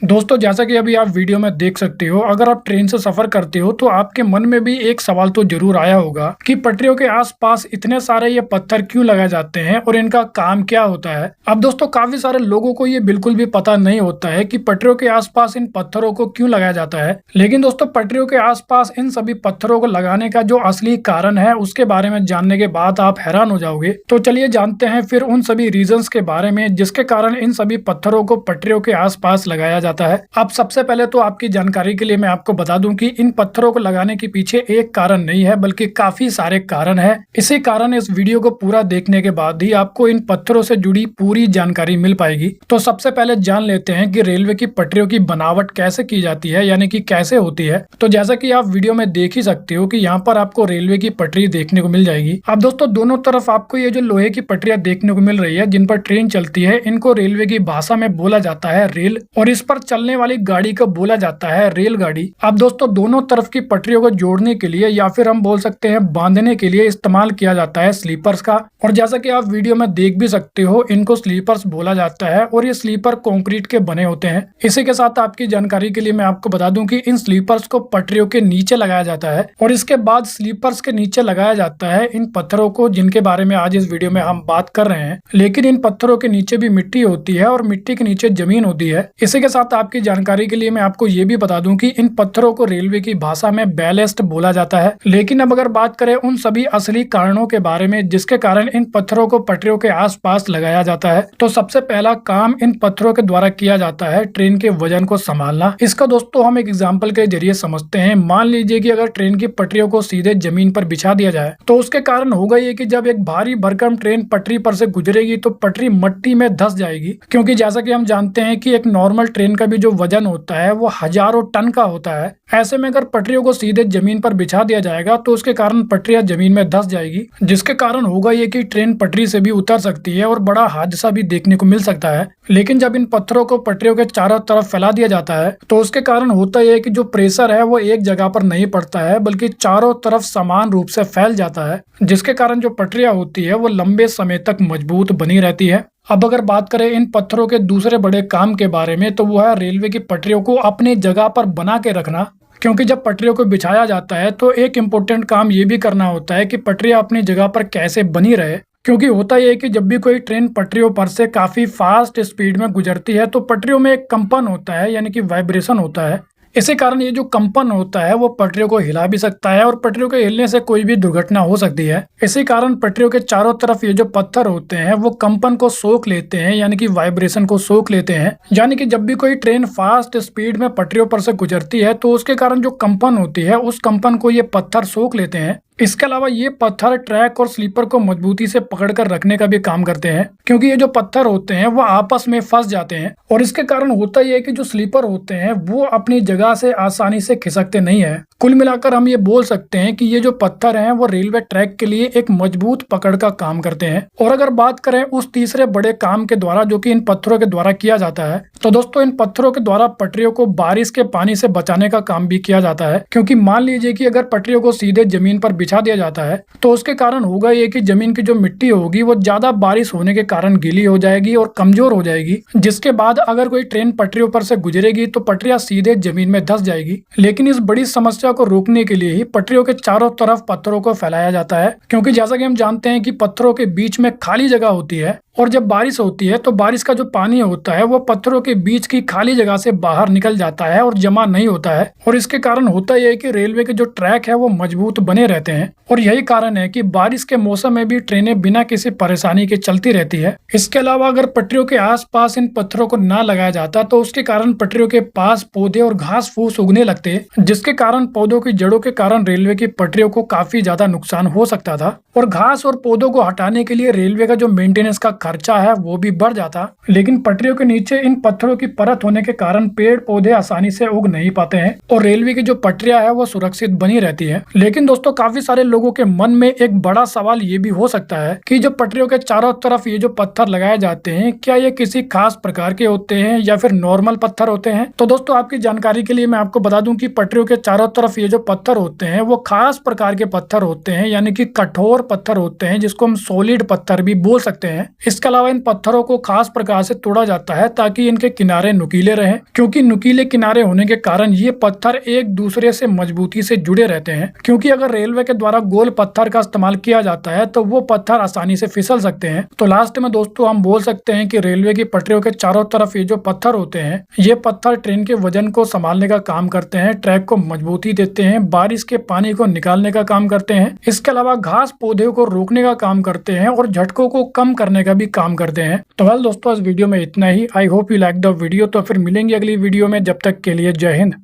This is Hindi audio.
दोस्तों जैसा कि अभी आप वीडियो में देख सकते हो, अगर आप ट्रेन से सफर करते हो तो आपके मन में भी एक सवाल तो जरूर आया होगा कि पटरियों के आसपास इतने सारे ये पत्थर क्यों लगाए जाते हैं और इनका काम क्या होता है। अब दोस्तों काफी सारे लोगों को ये बिल्कुल भी पता नहीं होता है कि पटरियों के आसपास इन पत्थरों को क्यों लगाया जाता है। लेकिन दोस्तों पटरियों के आसपास इन सभी पत्थरों को लगाने का जो असली कारण है उसके बारे में जानने के बाद आप हैरान हो जाओगे। तो चलिए जानते हैं फिर उन सभी रीजंस के बारे में जिसके कारण इन सभी पत्थरों को पटरियों के आसपास लगाया जाता है। अब सबसे पहले तो आपकी जानकारी के लिए मैं आपको बता दूं कि इन पत्थरों को लगाने के पीछे एक कारण नहीं है बल्कि काफी सारे कारण है। इसी कारण इस वीडियो को पूरा देखने के बाद ही आपको इन पत्थरों से जुड़ी पूरी जानकारी मिल पाएगी। तो सबसे पहले जान लेते हैं कि रेलवे की पटरियों की बनावट कैसे की जाती है, यानी कि कैसे होती है। तो जैसा कि आप वीडियो में देख ही सकते हो कि यहाँ पर आपको रेलवे की पटरी देखने को मिल जाएगी। अब दोस्तों दोनों तरफ आपको ये जो लोहे की पटरियां देखने को मिल रही है जिन पर ट्रेन चलती है, इनको रेलवे की भाषा में बोला जाता है रेल, और इस पर चलने वाली गाड़ी को बोला जाता है रेलगाड़ी। अब दोस्तों दोनों तरफ की पटरियों को जोड़ने के लिए या फिर हम बोल सकते हैं बांधने के लिए इस्तेमाल किया जाता है स्लीपर्स का। और जैसा कि आप वीडियो में देख भी सकते हो, इनको स्लीपर्स बोला जाता है और ये स्लीपर कंक्रीट के बने होते हैं। इसी के साथ आपकी जानकारी के लिए मैं आपको बता दूं कि इन स्लीपर्स को पटरियों के नीचे लगाया जाता है और इसके बाद स्लीपर्स के नीचे लगाया जाता है इन पत्थरों को जिनके बारे में आज इस वीडियो में हम बात कर रहे हैं। लेकिन इन पत्थरों के नीचे भी मिट्टी होती है और मिट्टी के नीचे जमीन होती है। इसी के साथ आपकी जानकारी के लिए मैं आपको ये भी बता दूं कि इन पत्थरों को रेलवे की भाषा में बैलेस्ट बोला जाता है। लेकिन अब अगर बात करें उन सभी असली कारणों के बारे में जिसके कारण इन पत्थरों को पटरियों के आसपास लगाया जाता है, तो सबसे पहला काम इन पत्थरों के द्वारा किया जाता है ट्रेन के वजन को संभालना। इसका दोस्तों हम एक एग्जाम्पल के जरिए समझते हैं। मान लीजिए कि अगर ट्रेन की पटरियों को सीधे जमीन पर बिछा दिया जाए तो उसके कारण होगा ये कि जब एक भारी भरकम ट्रेन पटरी पर से गुजरेगी तो पटरी मट्टी में धंस जाएगी, क्योंकि जैसा कि हम जानते हैं कि एक नॉर्मल ट्रेन का भी जो वजन होता है वो हजारों टन का होता है। ऐसे में अगर पटरियों को सीधे जमीन पर बिछा दिया जाएगा तो उसके कारण पटरियां जमीन में धंस जाएगी, जिसके कारण होगा ये कि ट्रेन पटरी से भी उतर सकती है और बड़ा हादसा भी देखने को मिल सकता है। लेकिन जब इन पत्थरों को पटरियों के चारों तरफ फैला दिया जाता है तो उसके कारण होता यह है कि जो प्रेशर है वो एक जगह पर नहीं पड़ता है बल्कि चारों तरफ समान रूप से फैल जाता है, जिसके कारण जो पटरियां होती है वो लंबे समय तक मजबूत बनी रहती है। अब अगर बात करें इन पत्थरों के दूसरे बड़े काम के बारे में तो वो है रेलवे की पटरियों को अपनी जगह पर बना के रखना। क्योंकि जब पटरियों को बिछाया जाता है तो एक इम्पोर्टेंट काम ये भी करना होता है कि पटरियां अपनी जगह पर कैसे बनी रहे। क्योंकि होता यह है कि जब भी कोई ट्रेन पटरियों पर से काफी फास्ट स्पीड में गुजरती है तो पटरियों में एक कंपन होता है, यानी कि वाइब्रेशन होता है। इसी कारण ये जो कंपन होता है वो पटरियों को हिला भी सकता है और पटरियों के हिलने से कोई भी दुर्घटना हो सकती है। इसी कारण पटरियों के चारों तरफ ये जो पत्थर होते हैं वो कंपन को सोख लेते हैं, यानी कि वाइब्रेशन को सोख लेते हैं। यानी कि जब भी कोई ट्रेन फास्ट स्पीड में पटरियों पर से गुजरती है तो उसके कारण जो कंपन होती है उस कंपन को ये पत्थर सोख लेते हैं। इसके अलावा ये पत्थर ट्रैक और स्लीपर को मजबूती से पकड़कर रखने का भी काम करते हैं, क्योंकि ये जो पत्थर होते हैं वो आपस में फंस जाते हैं और इसके कारण होता यह है कि जो स्लीपर होते हैं वो अपनी जगह से आसानी से खिसकते नहीं है। कुल मिलाकर हम ये बोल सकते हैं कि ये जो पत्थर हैं वो रेलवे ट्रैक के लिए एक मजबूत पकड़ का काम करते हैं। और अगर बात करें उस तीसरे बड़े काम के द्वारा जो कि इन पत्थरों के द्वारा किया जाता है, तो दोस्तों इन पत्थरों के द्वारा पटरियों को बारिश के पानी से बचाने का काम भी किया जाता है। क्योंकि मान लीजिए कि अगर पटरियों को सीधे जमीन पर बिछा दिया जाता है तो उसके कारण होगा ये कि जमीन की जो मिट्टी होगी वो ज्यादा बारिश होने के कारण गीली हो जाएगी और कमजोर हो जाएगी, जिसके बाद अगर कोई ट्रेन पटरियों पर से गुजरेगी तो पटरियां सीधे जमीन में धंस जाएगी। लेकिन इस बड़ी समस्या को रोकने के लिए ही पटरियों के चारों तरफ पत्थरों को फैलाया जाता है, क्योंकि जैसा कि हम जानते हैं कि पत्थरों के बीच में खाली जगह होती है और जब बारिश होती है तो बारिश का जो पानी होता है वो पत्थरों के बीच की खाली जगह से बाहर निकल जाता है और जमा नहीं होता है। और इसके कारण होता यह है कि रेलवे के जो ट्रैक है वो मजबूत बने रहते हैं और यही कारण है कि बारिश के मौसम में भी ट्रेनें बिना किसी परेशानी के चलती रहती है। इसके अलावा अगर पटरियों के आसपास इन पत्थरों को ना लगाया जाता तो उसके कारण पटरियों के पास पौधे और घास फूस उगने लगते, जिसके कारण पौधों की जड़ों के कारण रेलवे की पटरियों को काफी ज्यादा नुकसान हो सकता था और घास और पौधों को हटाने के लिए रेलवे का जो मेंटेनेंस का खर्चा है वो भी बढ़ जाता। लेकिन पटरियों के नीचे इन पत्थरों की परत होने के कारण पेड़ पौधे आसानी से उग नहीं पाते हैं और रेलवे की जो पटरियां है वो सुरक्षित बनी रहती है। लेकिन दोस्तों काफी सारे लोगों के मन में एक बड़ा सवाल ये भी हो सकता है कि जो पटरियों के चारों तरफ ये जो पत्थर लगाए जाते हैं क्या ये किसी खास प्रकार के होते हैं या फिर नॉर्मल पत्थर होते हैं। तो दोस्तों आपकी जानकारी के लिए मैं आपको बता दूं कि पटरियों के चारों तरफ तरफ ये जो पत्थर होते हैं वो खास प्रकार के पत्थर होते हैं, यानी कि कठोर पत्थर होते हैं, जिसको हम सॉलिड पत्थर भी बोल सकते हैं। इसके अलावा इन पत्थरों को खास प्रकार से तोड़ा जाता है ताकि इनके किनारे नुकीले रहें, क्योंकि नुकीले किनारे होने के कारण ये पत्थर एक दूसरे से मजबूती से जुड़े रहते हैं। क्योंकि अगर रेलवे के द्वारा गोल पत्थर का इस्तेमाल किया जाता है तो वो पत्थर आसानी से फिसल सकते हैं। तो लास्ट में दोस्तों हम बोल सकते हैं कि रेलवे की पटरियों के चारों तरफ ये जो पत्थर होते हैं, ये पत्थर ट्रेन के वजन को संभालने का काम करते हैं, ट्रैक को मजबूती देते हैं, बारिश के पानी को निकालने का काम करते हैं। इसके अलावा घास पौधे को रोकने का काम करते हैं और झटकों को कम करने का भी काम करते हैं। तो वेल दोस्तों, इस वीडियो में इतना ही। I hope you like the video. तो फिर मिलेंगे अगली वीडियो में, जब तक के लिए जय हिंद।